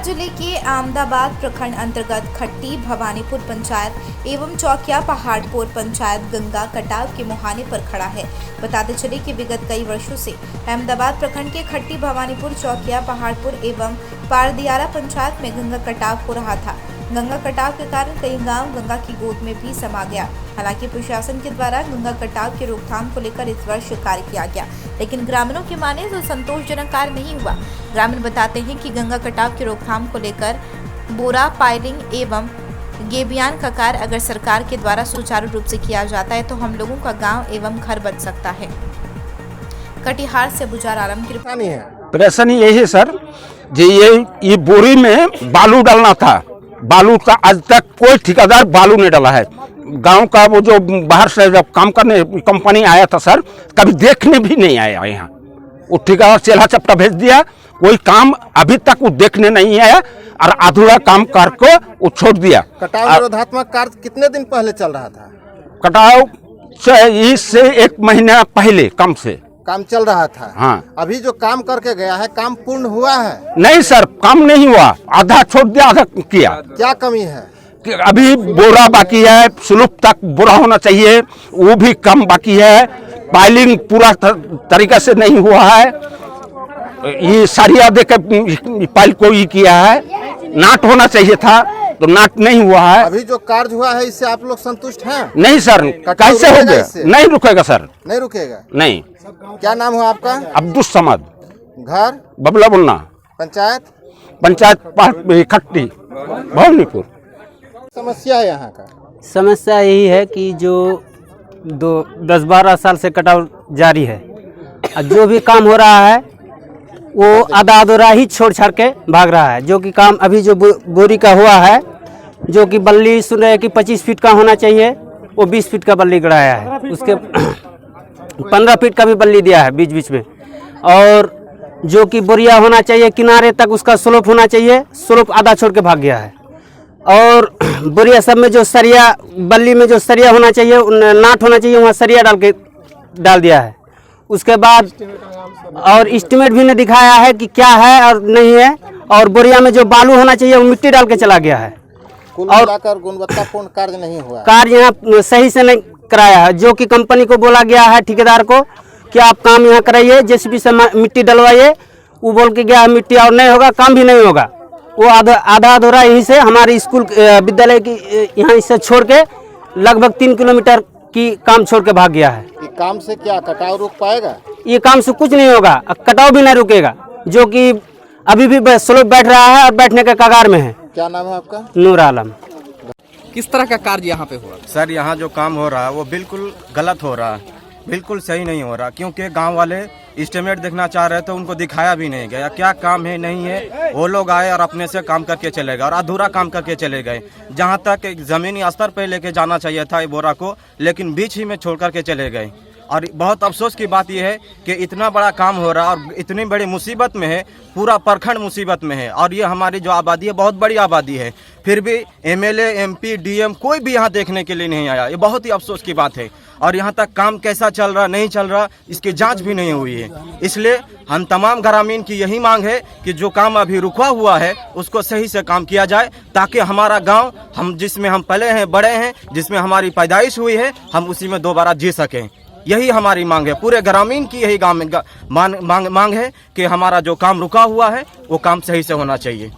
जिले के अहमदाबाद प्रखंड अंतर्गत खट्टी भवानीपुर पंचायत एवं चौकिया पहाड़पुर पंचायत गंगा कटाव के मुहाने पर खड़ा है। बताते चले कि विगत कई वर्षों से अहमदाबाद प्रखंड के खट्टी भवानीपुर चौकिया पहाड़पुर एवं पारदियारा पंचायत में गंगा कटाव हो रहा था। गंगा कटाव के कारण कई गांव गंगा की गोद में भी समा गया। हालांकि प्रशासन के द्वारा गंगा कटाव की रोकथाम को लेकर इस वर्ष कार्य किया गया, लेकिन ग्रामीणों के माने तो संतोषजनक कार्य नहीं हुआ। ग्रामीण बताते हैं कि गंगा कटाव की रोकथाम को लेकर बोरा पाइलिंग एवं गेबियान का कार्य अगर सरकार के द्वारा सुचारू रूप से किया जाता है तो हम लोगों का गाँव एवं घर बच सकता है। कटिहार से बुजार आलम की परेशानी यही है सर जी, ये बोरी में बालू डालना था। बालू का आज तक कोई ठेकेदार बालू नहीं डाला है। गांव का वो जो बाहर से जब काम करने कंपनी आया था सर, कभी देखने भी नहीं आया यहाँ। वो ठेकेदार चेला चपटा भेज दिया, कोई काम अभी तक वो देखने नहीं आया और अधूरा काम करके वो छोड़ दिया। कटाव निरोधात्मक कार्य कितने दिन पहले चल रहा था? कटाव से इससे 1 महीना पहले कम से काम चल रहा था। हाँ, अभी जो काम करके गया है काम पूर्ण हुआ है? नहीं सर, काम नहीं हुआ, आधा छोड़ दिया आधा किया। क्या कमी है? कि अभी बोरा बाकी है, स्लूप तक बोरा होना चाहिए, वो भी कम बाकी है। पाइलिंग पूरा तरीका से नहीं हुआ है। ये सरिया देकर पाइल को ही किया है। नाट होना चाहिए था तो नाट नहीं हुआ है। अभी जो कार्य हुआ है इससे आप लोग संतुष्ट हैं? नहीं सर, कैसे हो गया? नहीं रुकेगा सर, नहीं रुकेगा। नहीं। क्या नाम है आपका? अब्दुल समद। घर? बबला बुन्ना। पंचायत खट्टी भवानीपुर। समस्या है यहाँ का? समस्या यही है कि जो 10-12 साल से कटाव जारी है और जो भी काम हो रहा है वो आधा अधूरा ही छोड़ छाड़ के भाग रहा है। जो कि काम अभी जो बोरी का हुआ है, जो कि बल्ली सुन रहे हैं कि 25 फीट का होना चाहिए, वो 20 फीट का बल्ली गड़ाया है। उसके 15 फीट का भी बल्ली दिया है बीच बीच में। और जो कि बोरिया होना चाहिए किनारे तक, उसका स्लोप होना चाहिए, स्लोप आधा छोड़ के भाग गया है। और बोरिया सब में जो सरिया, बल्ली में जो सरिया होना चाहिए, नाट होना चाहिए, वहाँ सरिया डाल दिया है। उसके बाद और एस्टिमेट भी ने दिखाया है कि क्या है और नहीं है। और बोरिया में जो बालू होना चाहिए वो मिट्टी डाल के चला गया है। कुल मिलाकर गुणवत्तापूर्ण कार्य नहीं हुआ। कार्य यहाँ सही से नहीं कराया है। जो कि कंपनी को बोला गया है, ठेकेदार को, कि आप काम यहाँ कराइए, जेसीबी से मिट्टी डलवाइए। वो बोल के गया है मिट्टी और नहीं होगा, काम भी नहीं होगा। वो आधा अधूरा यहीं से हमारे स्कूल विद्यालय की यहाँ इससे छोड़ के लगभग 3 किलोमीटर की काम छोड़ के भाग गया है। ये काम से क्या कटाव रुक पाएगा? ये काम से कुछ नहीं होगा, कटाव भी नहीं रुकेगा। जो कि अभी भी स्लोप बैठ रहा है और बैठने के कगार में है। क्या नाम है आपका? नूर आलम। किस तरह का कार्य यहाँ पे हो रहा है? सर यहाँ जो काम हो रहा है वो बिल्कुल गलत हो रहा है, बिल्कुल सही नहीं हो रहा। क्योंकि गांव वाले एस्टिमेट देखना चाह रहे थे, उनको दिखाया भी नहीं गया क्या काम है नहीं है। वो लोग आए और अपने से काम करके चले गए और अधूरा काम करके चले गए। जहां तक एक ज़मीनी स्तर पर लेके जाना चाहिए था ये बोरा को, लेकिन बीच ही में छोड़ करके चले गए। और बहुत अफसोस की बात यह है कि इतना बड़ा काम हो रहा है और इतनी बड़ी मुसीबत में है, पूरा प्रखंड मुसीबत में है। और ये हमारी जो आबादी है बहुत बड़ी आबादी है, फिर भी एमएलए, एमपी, डीएम कोई भी यहाँ देखने के लिए नहीं आया। ये बहुत ही अफसोस की बात है। और यहाँ तक काम कैसा चल रहा नहीं चल रहा इसकी जांच भी नहीं हुई है। इसलिए हम तमाम ग्रामीण की यही मांग है कि जो काम अभी रुका हुआ है उसको सही से काम किया जाए, ताकि हमारा गाँव, हम जिसमें हम पले हैं, बड़े हैं, जिसमें हमारी पैदाइश हुई है, हम उसी में दोबारा जी सकें। यही हमारी मांग है, पूरे ग्रामीण की यही मांग है कि हमारा जो काम रुका हुआ है वो काम सही से होना चाहिए।